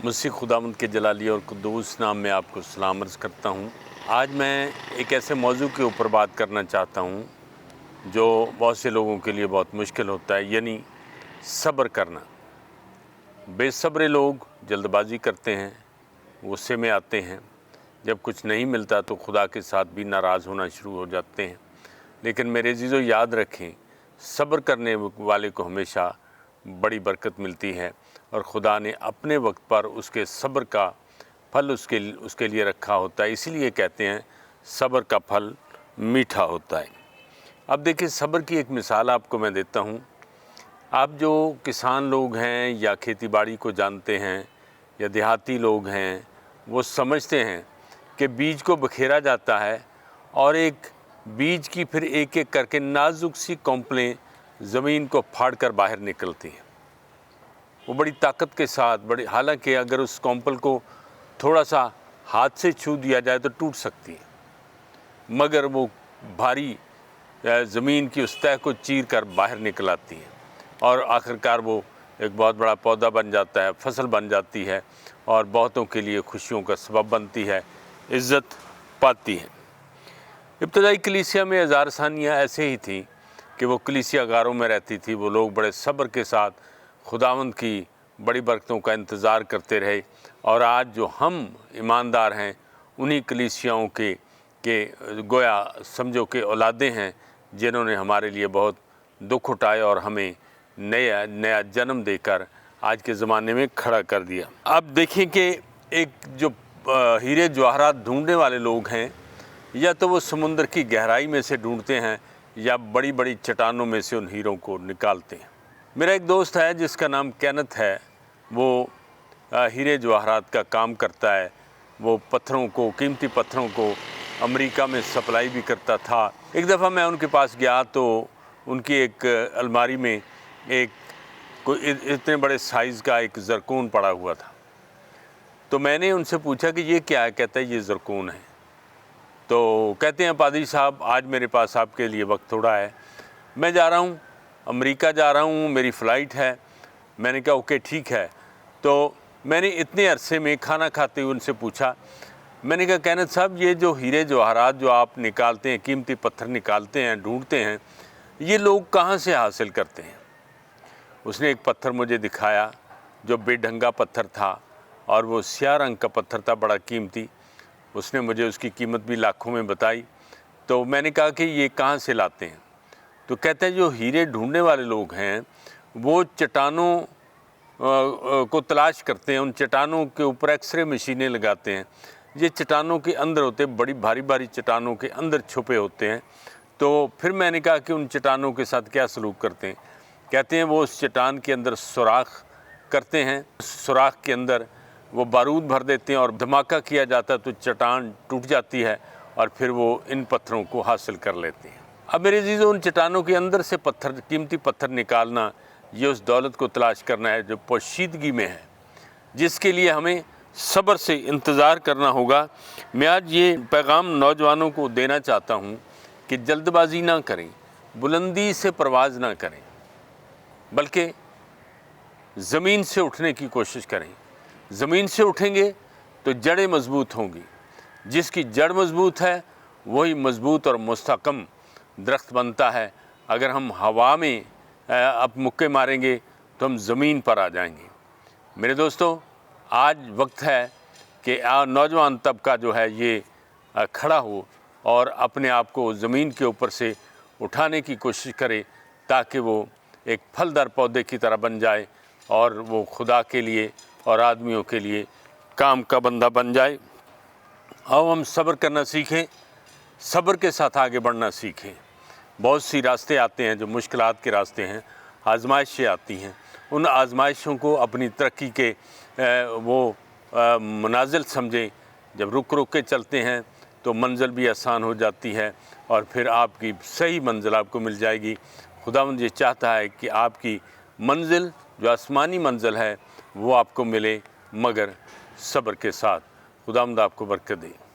मुझसे खुदावंद के जलाली और कुद्दूस नाम में आपको सलाम अर्ज़ करता हूँ। आज मैं एक ऐसे मौजू के ऊपर बात करना चाहता हूँ जो बहुत से लोगों के लिए बहुत मुश्किल होता है, यानी सब्र करना। बेसब्रे लोग जल्दबाजी करते हैं, गुस्से में आते हैं, जब कुछ नहीं मिलता तो खुदा के साथ भी नाराज़ होना शुरू हो जाते हैं। लेकिन मेरे अज़ीज़ों, याद रखें, सब्र करने वाले को हमेशा बड़ी बरकत मिलती है और खुदा ने अपने वक्त पर उसके सब्र का फल उसके लिए रखा होता है। इसीलिए कहते हैं सब्र का फल मीठा होता है। अब देखिए, सब्र की एक मिसाल आपको मैं देता हूँ। आप जो किसान लोग हैं या खेती बाड़ी को जानते हैं या देहाती लोग हैं, वो समझते हैं कि बीज को बखेरा जाता है और एक बीज की फिर एक एक करके नाजुक सी कौंपलें ज़मीन को फाड़ कर बाहर निकलती हैं। वो बड़ी ताकत के साथ हालांकि अगर उस कौंपल को थोड़ा सा हाथ से छू दिया जाए तो टूट सकती है, मगर वो भारी ज़मीन की उस तह को चीर कर बाहर निकल आती है और आखिरकार वो एक बहुत बड़ा पौधा बन जाता है, फसल बन जाती है और बहुतों के लिए खुशियों का सबब बनती है, इज़्ज़त पाती है। इब्तदाई कलीसिया में हज़ार सानियाँ ऐसे ही थी कि वो कलीसिया गारों में रहती थी। वो लोग बड़े सब्र के साथ खुदावंद की बड़ी बरकतों का इंतज़ार करते रहे और आज जो हम ईमानदार हैं, उन्हीं कलीसियाओं के गोया समझो के औलादे हैं जिन्होंने हमारे लिए बहुत दुख उठाए और हमें नया जन्म देकर आज के ज़माने में खड़ा कर दिया। अब देखिए कि एक जो हीरे जवाहरात ढूंढने वाले लोग हैं, या तो वो समुंदर की गहराई में से ढूंढते हैं या बड़ी बड़ी चट्टानों में से उन हीरों को निकालते हैं। मेरा एक दोस्त है जिसका नाम कैनथ है। वो हीरे जवाहरात का काम करता है। वो पत्थरों को, कीमती पत्थरों को अमेरिका में सप्लाई भी करता था। एक दफ़ा मैं उनके पास गया तो उनकी एक अलमारी में कोई इतने बड़े साइज़ का एक ज़रकून पड़ा हुआ था। तो मैंने उनसे पूछा कि ये क्या है? कहता है ये ज़रकून है। तो कहते हैं पादरी साहब, आज मेरे पास आपके लिए वक्त थोड़ा है, मैं जा रहा हूँ, अमेरिका जा रहा हूँ, मेरी फ़्लाइट है। मैंने कहा ओके ठीक है। तो मैंने इतने अरसे में खाना खाते हुए उनसे पूछा, मैंने कहा कैनथ साहब, ये जो हीरे जवाहरात जो आप निकालते हैं, कीमती पत्थर निकालते हैं, ढूंढते हैं, ये लोग कहाँ से हासिल करते हैं? उसने एक पत्थर मुझे दिखाया जो बेढंगा पत्थर था और वो स्याह रंग का पत्थर था, बड़ा कीमती। उसने मुझे उसकी कीमत भी लाखों में बताई। तो मैंने कहा कि ये कहाँ से लाते हैं? तो कहते हैं जो हीरे ढूंढने वाले लोग हैं वो चट्टानों को तलाश करते हैं, उन चट्टानों के ऊपर एक्सरे मशीनें लगाते हैं। ये चट्टानों के अंदर होते हैं, बड़ी भारी भारी चट्टानों के अंदर छुपे होते हैं। तो फिर मैंने कहा कि उन चट्टानों के साथ क्या सलूक करते हैं? कहते हैं वो उस चट्टान के अंदर सुराख करते हैं, सुराख के अंदर वो बारूद भर देते हैं और धमाका किया जाता है तो चट्टान टूट जाती है और फिर वो इन पत्थरों को हासिल कर लेते हैं। अब मेरे अज़ीज़ों, उन चट्टानों के अंदर से कीमती पत्थर निकालना, ये उस दौलत को तलाश करना है जो पोशीदगी में है, जिसके लिए हमें सब्र से इंतज़ार करना होगा। मैं आज ये पैगाम नौजवानों को देना चाहता हूँ कि जल्दबाजी ना करें, बुलंदी से परवाज़ ना करें, बल्कि ज़मीन से उठने की कोशिश करें। ज़मीन से उठेंगे तो जड़ें मज़बूत होंगी। जिसकी जड़ मज़बूत है वही मज़बूत और मुस्तहकम दरख्त बनता है। अगर हम हवा में अब मुक्के मारेंगे तो हम ज़मीन पर आ जाएंगे। मेरे दोस्तों, आज वक्त है कि नौजवान तबका जो है ये खड़ा हो और अपने आप को ज़मीन के ऊपर से उठाने की कोशिश करे, ताकि वो एक फलदार पौधे की तरह बन जाए और वो खुदा के लिए और आदमियों के लिए काम का बंदा बन जाए। आओ हम सब्र करना सीखें, सब्र के साथ आगे बढ़ना सीखें। बहुत सी रास्ते आते हैं जो मुश्किलात के रास्ते हैं, आजमाइशें आती हैं। उन आजमाइशों को अपनी तरक्की के मनाजिल समझें। जब रुक रुक के चलते हैं तो मंजिल भी आसान हो जाती है और फिर आपकी सही मंजिल आपको मिल जाएगी। खुदावंद ये चाहता है कि आपकी मंजिल जो आसमानी मंजिल है वो आपको मिले, मगर सब्र के साथ। खुदावंद आपको बरकत दे।